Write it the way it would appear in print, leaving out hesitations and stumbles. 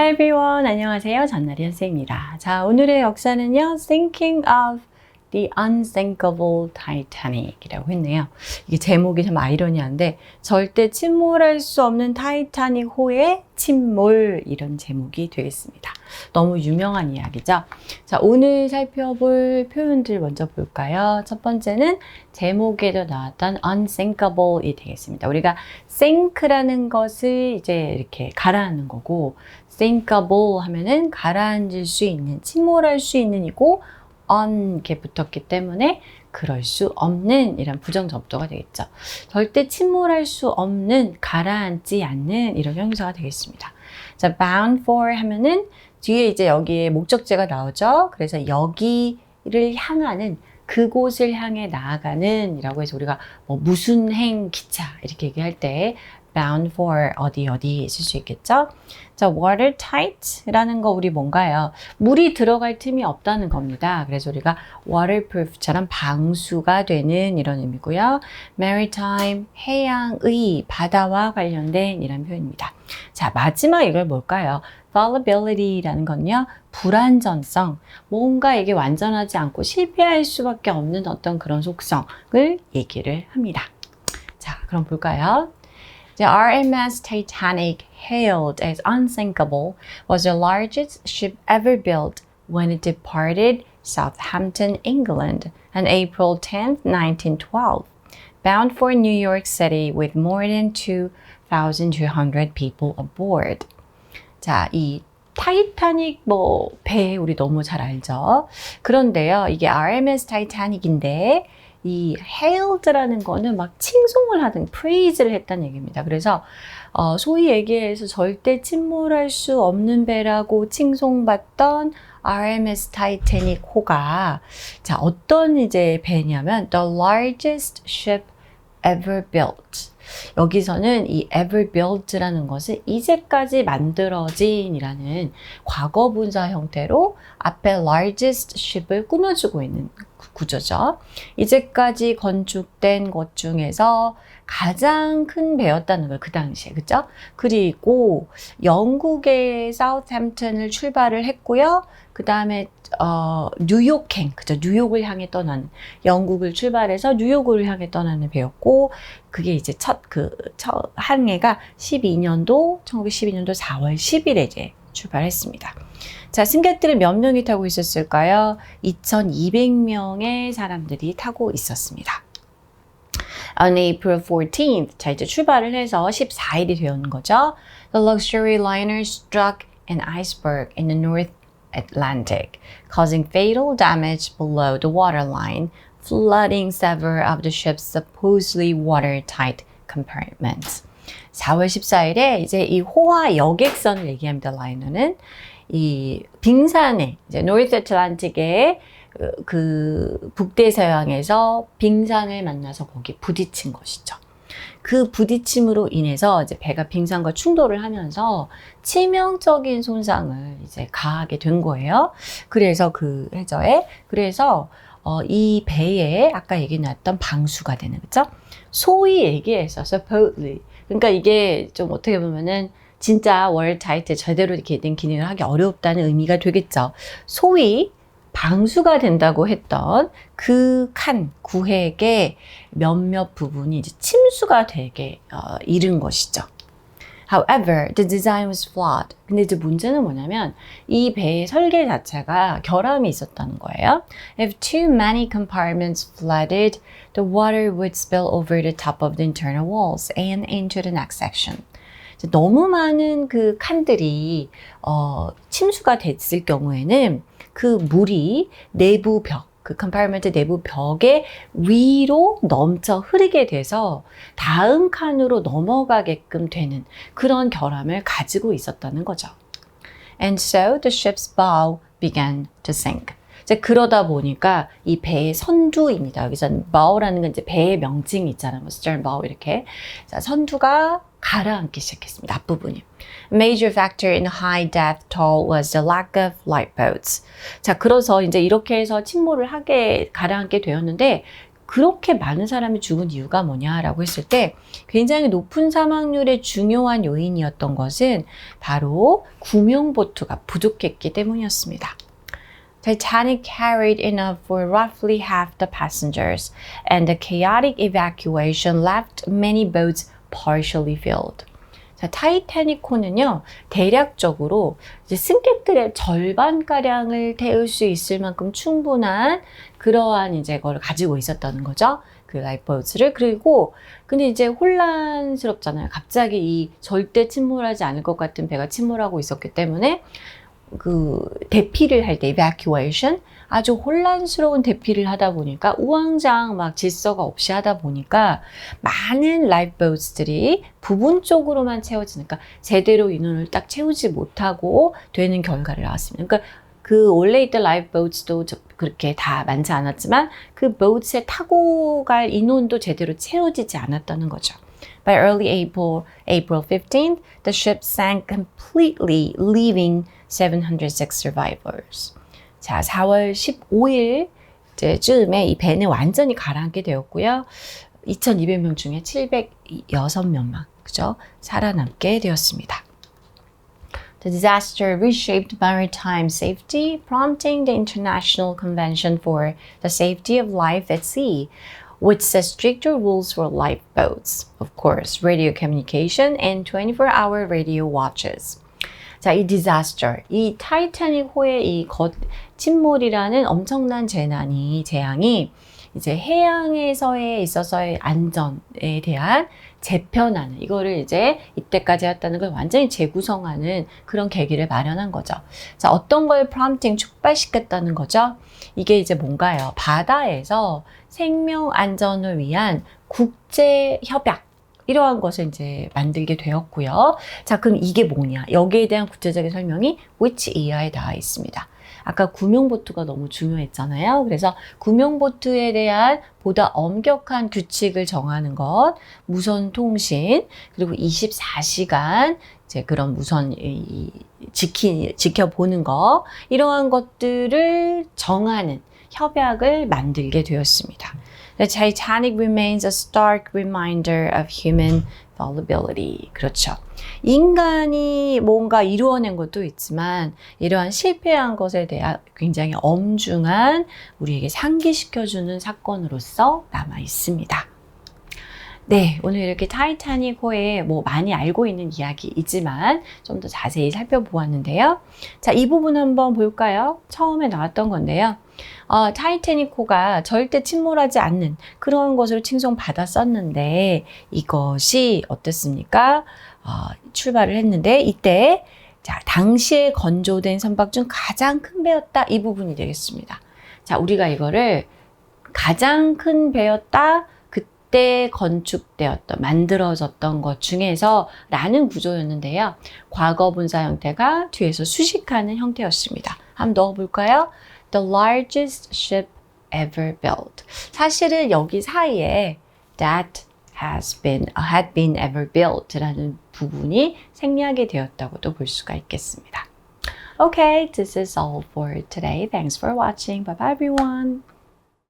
Hi everyone, 안녕하세요. 전나리 선생님입니다. 자, 오늘의 역사는요, Thinking of the Unsinkable Titanic이라고 했네요. 이게 제목이 참 아이러니한데, 절대 침몰할 수 없는 타이타닉 호의 침몰, 이런 제목이 되겠습니다. 너무 유명한 이야기죠. 자, 오늘 살펴볼 표현들 먼저 볼까요? 첫 번째는 제목에도 나왔던 unsinkable이 되겠습니다. 우리가 sink라는 것을 이제 이렇게 가라앉는 거고, sinkable 하면은 가라앉을 수 있는, 침몰할 수 있는 이고, on 이렇게 붙었기 때문에 그럴 수 없는 이런 부정 접두가 되겠죠. 절대 침몰할 수 없는, 가라앉지 않는 이런 형용사가 되겠습니다. 자, bound for 하면은 뒤에 이제 여기에 목적재가 나오죠. 그래서 여기를 향하는, 그곳을 향해 나아가는 이라고 해서 우리가 뭐 무슨 행 기차 이렇게 얘기할 때 bound for 어디 쓸 수 있겠죠. 자, watertight라는 거 우리 뭔가요? 물이 들어갈 틈이 없다는 겁니다. 그래서 우리가 waterproof처럼 방수가 되는 이런 의미고요. maritime, 해양의, 바다와 관련된 이런 표현입니다. 자, 마지막 이걸 뭘까요? fallibility라는 건요, 불완전성, 뭔가 이게 완전하지 않고 실패할 수밖에 없는 어떤 그런 속성을 얘기를 합니다. 자, 그럼 볼까요? The RMS Titanic, hailed as unsinkable, was the largest ship ever built when it departed Southampton, England on April 10, 1912, bound for New York City with more than 2,200 people aboard. 자, 이 타이타닉 배 우리 너무 잘 알죠. 그런데요, 이게 RMS 타이타닉인데 이 hailed라는 거는 막 칭송을 하든 praise를 했다는 얘기입니다. 그래서 소위 얘기해서 절대 침몰할 수 없는 배라고 칭송받던 RMS 타이타닉 호가 자, 어떤 이제 배냐면 the largest ship ever built. 여기서는 이 ever built라는 것은 이제까지 만들어진이라는 과거 분사 형태로 앞에 largest ship을 꾸며주고 있는 구조죠. 이제까지 건축된 것 중에서 가장 큰 배였다는 거예요. 그 당시에. 그죠? 그리고 영국의 사우스햄튼을 출발을 했고요. 그 다음에 뉴욕행, 그죠? 뉴욕을 향해 떠나는, 영국을 출발해서 뉴욕을 향해 떠나는 배였고, 그게 이제 첫 항해가 1912년도 4월 10일에 이제 출발했습니다. 자, 승객들은 몇 명이 타고 있었을까요? 2,200명의 사람들이 타고 있었습니다. On April 14th, 자, 이제 출발을 해서 14일이 되었는 거죠. The luxury liner struck an iceberg in the North Atlantic, causing fatal damage below the waterline, flooding several of the ship's supposedly watertight compartments. 4월 14일에 이제 이 호화 여객선을 얘기합니다. 라이너는 이 빙산에 이제 노스 애틀란틱의 그 북대서양에서 빙산을 만나서 거기 부딪힌 것이죠. 그 부딪힘으로 인해서 이제 배가 빙산과 충돌을 하면서 치명적인 손상을 이제 가하게 된 거예요. 그래서 그 해저에 이 배에 아까 얘기 나왔던 방수가 되는 거죠. 소위 얘기해서 supposedly, 그러니까 이게 좀 어떻게 보면은 진짜 월타이트 제대로 이렇게 된 기능을 하기 어렵다는 의미가 되겠죠. 소위 방수가 된다고 했던 그 칸 구획의 몇몇 부분이 이제 침수가 되게 이른 것이죠. However, the design was flawed. 근데 이제 문제는 뭐냐면 이 배의 설계 자체가 결함이 있었다는 거예요. If too many compartments flooded, the water would spill over the top of the internal walls and into the next section. 너무 많은 그 칸들이 침수가 됐을 경우에는 그 물이 내부 벽, 그 컴파트먼트 내부 벽의 위로 넘쳐 흐르게 돼서 다음 칸으로 넘어가게끔 되는 그런 결함을 가지고 있었다는 거죠. And so the ship's bow began to sink. 이제 그러다 보니까 이 배의 선두입니다. 여기서 bow라는 건 이제 배의 명칭이 있잖아요. stern bow 이렇게. 자, 선두가 가라앉기 시작했습니다. 앞부분이. A major factor in the high death toll was the lack of lifeboats. 자, 그래서 이제 이렇게 해서 침몰을 가라앉게 되었는데 그렇게 많은 사람이 죽은 이유가 뭐냐라고 했을 때 굉장히 높은 사망률의 중요한 요인이었던 것은 바로 구명보트가 부족했기 때문이었습니다. Titanic carried enough for roughly half the passengers, and the chaotic evacuation left many boats partially filled. 자, 타이타닉호는요, 대략적으로 이제 승객들의 절반가량을 태울 수 있을 만큼 충분한 그러한 이제 걸 가지고 있었다는 거죠. 그 라이프보트를. 그리고, 근데 이제 혼란스럽잖아요. 갑자기 이 절대 침몰하지 않을 것 같은 배가 침몰하고 있었기 때문에 그 대피를 할 때 evacuation 아주 혼란스러운 대피를 하다 보니까 우왕좌왕 막 질서가 없이 하다 보니까 많은 라이프보트들이 부분적으로만 채워지니까 제대로 인원을 딱 채우지 못하고 되는 결과를 나왔습니다. 그러니까 그 원래 있던 라이프보트도 그렇게 다 많지 않았지만 그 보트에 타고 갈 인원도 제대로 채워지지 않았다는 거죠. By early April 15th, the ship sank completely, leaving 706 survivors. 자, 4월 15일 즈음에 이 배는 완전히 가라앉게 되었고요. 2,200명 중에 706명만, 그죠? 살아남게 되었습니다. The disaster reshaped maritime safety, prompting the International Convention for the Safety of Life at Sea, which sets stricter rules for lifeboats, of course, radio communication, and 24-hour radio watches. 자, 이 disaster, 이 타이타닉호의 이 침몰이라는 엄청난 재앙이 이제 해양에서의 있어서의 안전에 대한 재편하는, 이거를 이제 이때까지 했다는 걸 완전히 재구성하는 그런 계기를 마련한 거죠. 자, 어떤 걸 prompting, 촉발시켰다는 거죠? 이게 이제 뭔가요? 바다에서 생명 안전을 위한 국제 협약, 이러한 것을 이제 만들게 되었고요. 자, 그럼 이게 뭐냐? 여기에 대한 구체적인 설명이 which 이하에 나와 있습니다. 아까 구명보트가 너무 중요했잖아요. 그래서 구명보트에 대한 보다 엄격한 규칙을 정하는 것, 무선 통신, 그리고 24시간 이제 그런 무선 지켜보는 거, 이러한 것들을 정하는 협약을 만들게 되었습니다. The Titanic remains a stark reminder of human fallibility. 그렇죠. 인간이 뭔가 이루어낸 것도 있지만 이러한 실패한 것에 대한 굉장히 엄중한 우리에게 상기시켜주는 사건으로서 남아 있습니다. 네, 오늘 이렇게 타이타닉호에 뭐 많이 알고 있는 이야기이지만 좀 더 자세히 살펴보았는데요. 자, 이 부분 한번 볼까요? 처음에 나왔던 건데요. 타이타닉호가 절대 침몰하지 않는 그런 것으로 칭송받았었는데 이것이 어땠습니까? 출발을 했는데 이때 자, 당시에 건조된 선박 중 가장 큰 배였다. 이 부분이 되겠습니다. 자, 우리가 이거를 가장 큰 배였다. 그때 건축되었던, 만들어졌던 것 중에서 라는 구조였는데요. 과거 분사 형태가 뒤에서 수식하는 형태였습니다. 한번 넣어볼까요? The largest ship ever built. 사실은 여기 사이에 that had been ever built 라는 부분이 생략이 되었다고도 볼 수가 있겠습니다. Okay, this is all for today. Thanks for watching. Bye bye everyone.